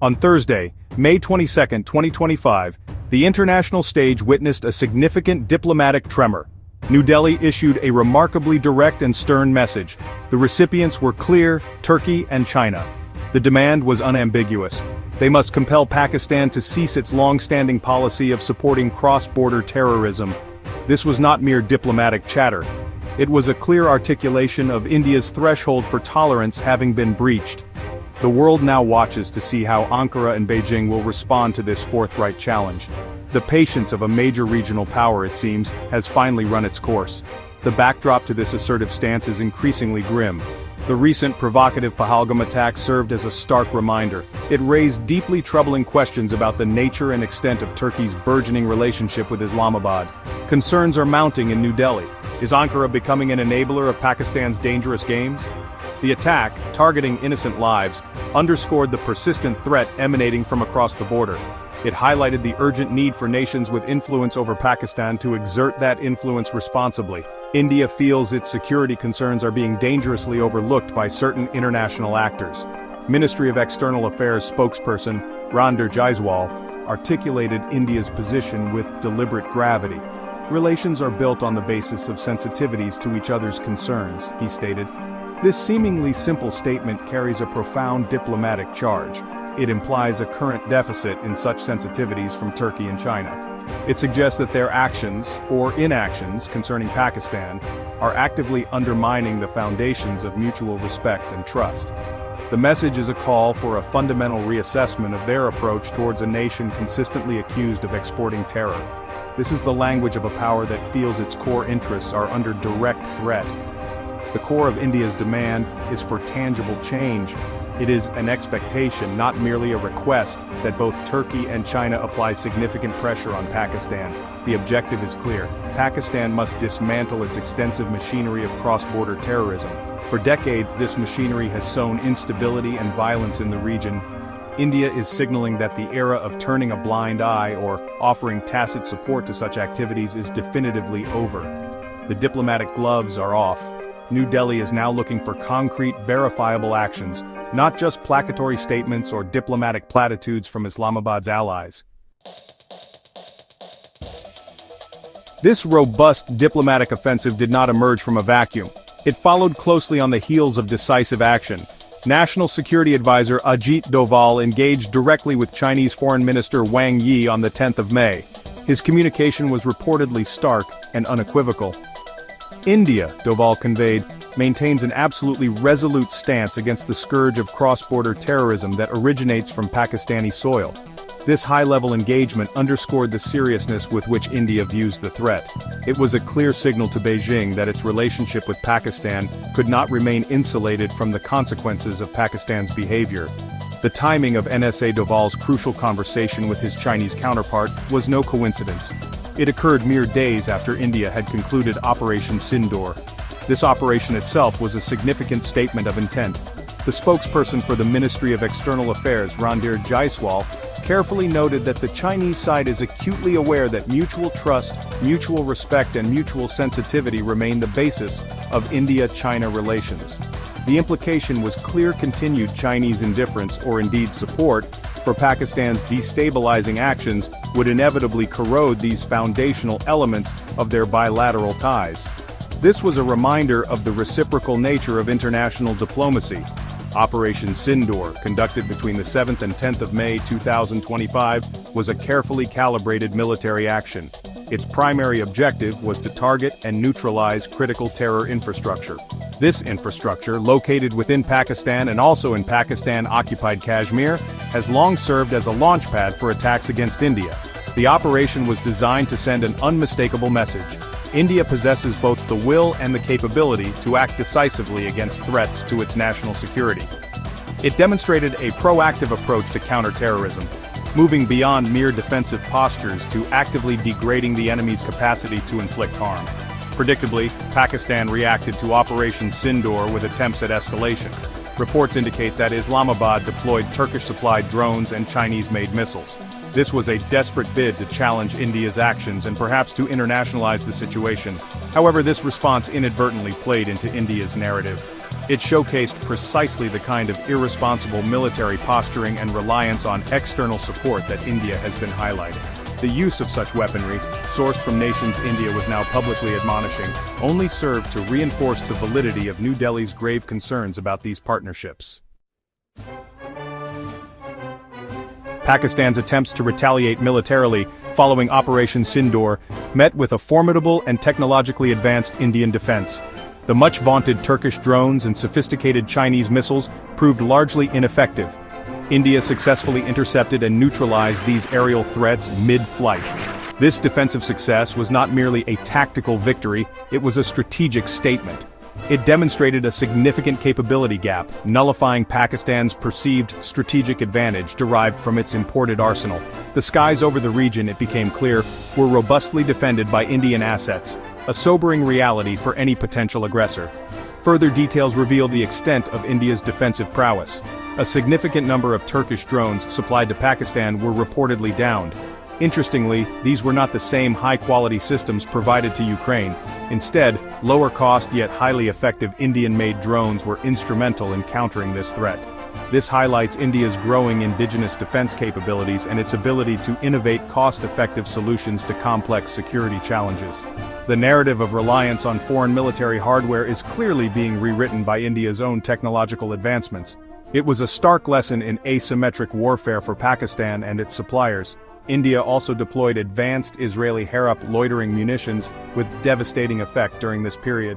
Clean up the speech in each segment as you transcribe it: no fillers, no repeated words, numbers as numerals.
On Thursday, May 22, 2025, the international stage witnessed a significant diplomatic tremor. New Delhi issued a remarkably direct and stern message. The recipients were clear: Turkey and China. The demand was unambiguous. They must compel Pakistan to cease its long-standing policy of supporting cross-border terrorism. This was not mere diplomatic chatter. It was a clear articulation of India's threshold for tolerance having been breached. The world now watches to see how Ankara and Beijing will respond to this forthright challenge. The patience of a major regional power, it seems, has finally run its course. The backdrop to this assertive stance is increasingly grim. The recent provocative Pahalgam attack served as a stark reminder. It raised deeply troubling questions about the nature and extent of Turkey's burgeoning relationship with Islamabad. Concerns are mounting in New Delhi. Is Ankara becoming an enabler of Pakistan's dangerous games? The attack, targeting innocent lives, underscored the persistent threat emanating from across the border. It highlighted the urgent need for nations with influence over Pakistan to exert that influence responsibly. India feels its security concerns are being dangerously overlooked by certain international actors. Ministry of External Affairs spokesperson Randir Jaiswal articulated India's position with deliberate gravity. Relations are built on the basis of sensitivities to each other's concerns, he stated. This seemingly simple statement carries a profound diplomatic charge. It implies a current deficit in such sensitivities from Turkey and China. It suggests that their actions, or inactions, concerning Pakistan, are actively undermining the foundations of mutual respect and trust. The message is a call for a fundamental reassessment of their approach towards a nation consistently accused of exporting terror. This is the language of a power that feels its core interests are under direct threat. The core of India's demand is for tangible change. It is an expectation, not merely a request, that both Turkey and China apply significant pressure on Pakistan. The objective is clear. Pakistan must dismantle its extensive machinery of cross-border terrorism. For decades, this machinery has sown instability and violence in the region. India is signaling that the era of turning a blind eye or offering tacit support to such activities is definitively over. The diplomatic gloves are off. New Delhi is now looking for concrete, verifiable actions, not just placatory statements or diplomatic platitudes from Islamabad's allies. This robust diplomatic offensive did not emerge from a vacuum. It followed closely on the heels of decisive action. National Security Advisor Ajit Doval engaged directly with Chinese Foreign Minister Wang Yi on the 10th of May. His communication was reportedly stark and unequivocal. India, Doval conveyed, maintains an absolutely resolute stance against the scourge of cross-border terrorism that originates from Pakistani soil. This high-level engagement underscored the seriousness with which India views the threat. It was a clear signal to Beijing that its relationship with Pakistan could not remain insulated from the consequences of Pakistan's behavior. The timing of NSA Doval's crucial conversation with his Chinese counterpart was no coincidence. It occurred mere days after India had concluded Operation Sindoor. This operation itself was a significant statement of intent. The spokesperson for the Ministry of External Affairs, Randir Jaiswal, carefully noted that the Chinese side is acutely aware that mutual trust, mutual respect and mutual sensitivity remain the basis of India-China relations. The implication was clear continued Chinese indifference or indeed support for Pakistan's destabilizing actions would inevitably corrode these foundational elements of their bilateral ties. This was a reminder of the reciprocal nature of international diplomacy. Operation Sindoor, conducted between the 7th and 10th of May 2025, was a carefully calibrated military action. Its primary objective was to target and neutralize critical terror infrastructure. This infrastructure, located within Pakistan and also in Pakistan-occupied Kashmir, has long served as a launchpad for attacks against India. The operation was designed to send an unmistakable message. India possesses both the will and the capability to act decisively against threats to its national security. It demonstrated a proactive approach to counter-terrorism, moving beyond mere defensive postures to actively degrading the enemy's capacity to inflict harm. Predictably, Pakistan reacted to Operation Sindoor with attempts at escalation. Reports indicate that Islamabad deployed Turkish-supplied drones and Chinese-made missiles. This was a desperate bid to challenge India's actions and perhaps to internationalize the situation. However, this response inadvertently played into India's narrative. It showcased precisely the kind of irresponsible military posturing and reliance on external support that India has been highlighting. The use of such weaponry, sourced from nations India was now publicly admonishing, only served to reinforce the validity of New Delhi's grave concerns about these partnerships. Pakistan's attempts to retaliate militarily following Operation Sindoor met with a formidable and technologically advanced Indian defense. The much-vaunted Turkish drones and sophisticated Chinese missiles proved largely ineffective. India successfully intercepted and neutralized these aerial threats mid-flight. This defensive success was not merely a tactical victory, it was a strategic statement. It demonstrated a significant capability gap, nullifying Pakistan's perceived strategic advantage derived from its imported arsenal. The skies over the region, it became clear, were robustly defended by Indian assets, a sobering reality for any potential aggressor. Further details reveal the extent of India's defensive prowess. A significant number of Turkish drones supplied to Pakistan were reportedly downed. Interestingly, these were not the same high-quality systems provided to Ukraine. Instead, lower-cost yet highly effective Indian-made drones were instrumental in countering this threat. This highlights India's growing indigenous defense capabilities and its ability to innovate cost-effective solutions to complex security challenges. The narrative of reliance on foreign military hardware is clearly being rewritten by India's own technological advancements. It was a stark lesson in asymmetric warfare for Pakistan and its suppliers. India also deployed advanced Israeli Harop loitering munitions with devastating effect during this period.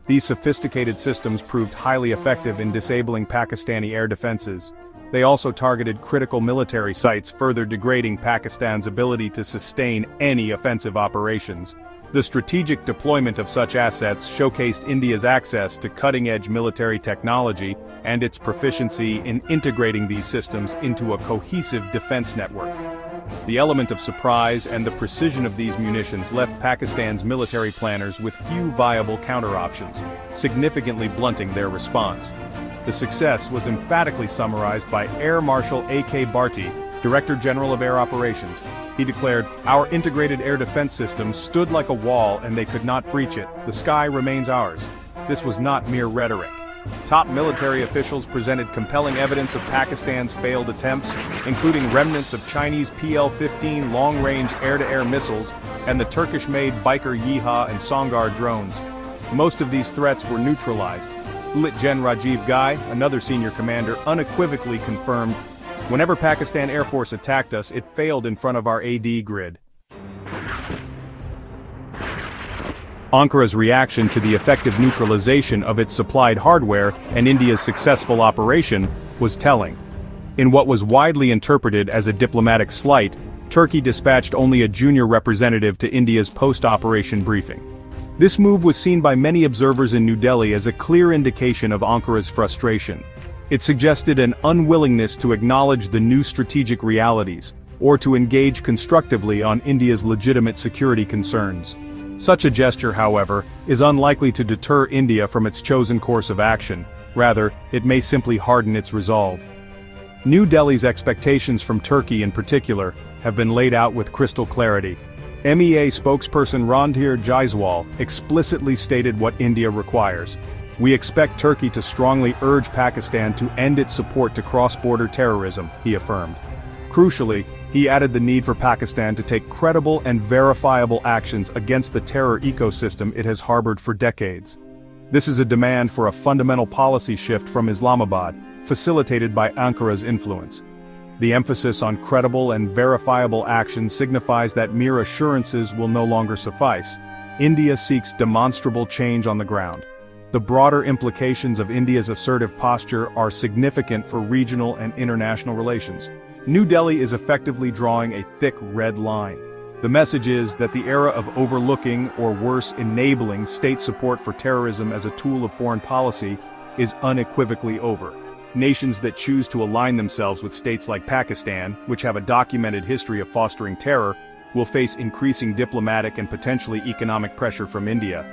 These sophisticated systems proved highly effective in disabling Pakistani air defenses. They also targeted critical military sites, further degrading Pakistan's ability to sustain any offensive operations. The strategic deployment of such assets showcased India's access to cutting-edge military technology and its proficiency in integrating these systems into a cohesive defense network. The element of surprise and the precision of these munitions left Pakistan's military planners with few viable counter-options, significantly blunting their response. The success was emphatically summarized by Air Marshal A.K. Bharti, Director General of Air Operations. He declared, "Our integrated air defense system stood like a wall and they could not breach it. The sky remains ours." This was not mere rhetoric. Top military officials presented compelling evidence of Pakistan's failed attempts, including remnants of Chinese PL-15 long-range air-to-air missiles and the Turkish-made Baykar Yiha and Songar drones. Most of these threats were neutralized. Lt. Gen. Rajiv Ghai, another senior commander, unequivocally confirmed, "Whenever Pakistan Air Force attacked us, it failed in front of our AD grid." Ankara's reaction to the effective neutralization of its supplied hardware and India's successful operation was telling. In what was widely interpreted as a diplomatic slight, Turkey dispatched only a junior representative to India's post-operation briefing. This move was seen by many observers in New Delhi as a clear indication of Ankara's frustration. It suggested an unwillingness to acknowledge the new strategic realities, or to engage constructively on India's legitimate security concerns. Such a gesture, however, is unlikely to deter India from its chosen course of action. Rather, it may simply harden its resolve. New Delhi's expectations from Turkey in particular have been laid out with crystal clarity. MEA spokesperson Randhir Jaiswal explicitly stated what India requires. "We expect Turkey to strongly urge Pakistan to end its support to cross-border terrorism," he affirmed. Crucially, he added the need for Pakistan to take credible and verifiable actions against the terror ecosystem it has harbored for decades. This is a demand for a fundamental policy shift from Islamabad, facilitated by Ankara's influence. The emphasis on credible and verifiable action signifies that mere assurances will no longer suffice. India seeks demonstrable change on the ground. The broader implications of India's assertive posture are significant for regional and international relations. New Delhi is effectively drawing a thick red line. The message is that the era of overlooking, or worse, enabling state support for terrorism as a tool of foreign policy is unequivocally over. Nations that choose to align themselves with states like Pakistan, which have a documented history of fostering terror, will face increasing diplomatic and potentially economic pressure from India.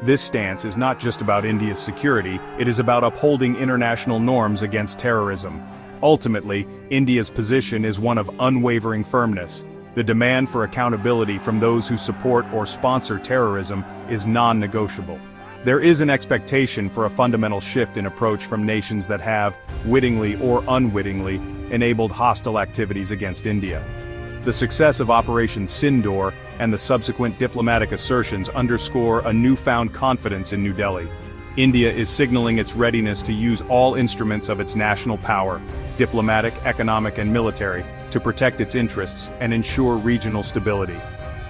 This stance is not just about India's security, it is about upholding international norms against terrorism. Ultimately, India's position is one of unwavering firmness. The demand for accountability from those who support or sponsor terrorism is non-negotiable. There is an expectation for a fundamental shift in approach from nations that have, wittingly or unwittingly, enabled hostile activities against India. The success of Operation Sindoor and the subsequent diplomatic assertions underscore a newfound confidence in New Delhi. India is signaling its readiness to use all instruments of its national power, diplomatic, economic and military, to protect its interests and ensure regional stability.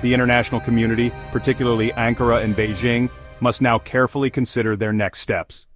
The international community, particularly Ankara and Beijing, must now carefully consider their next steps.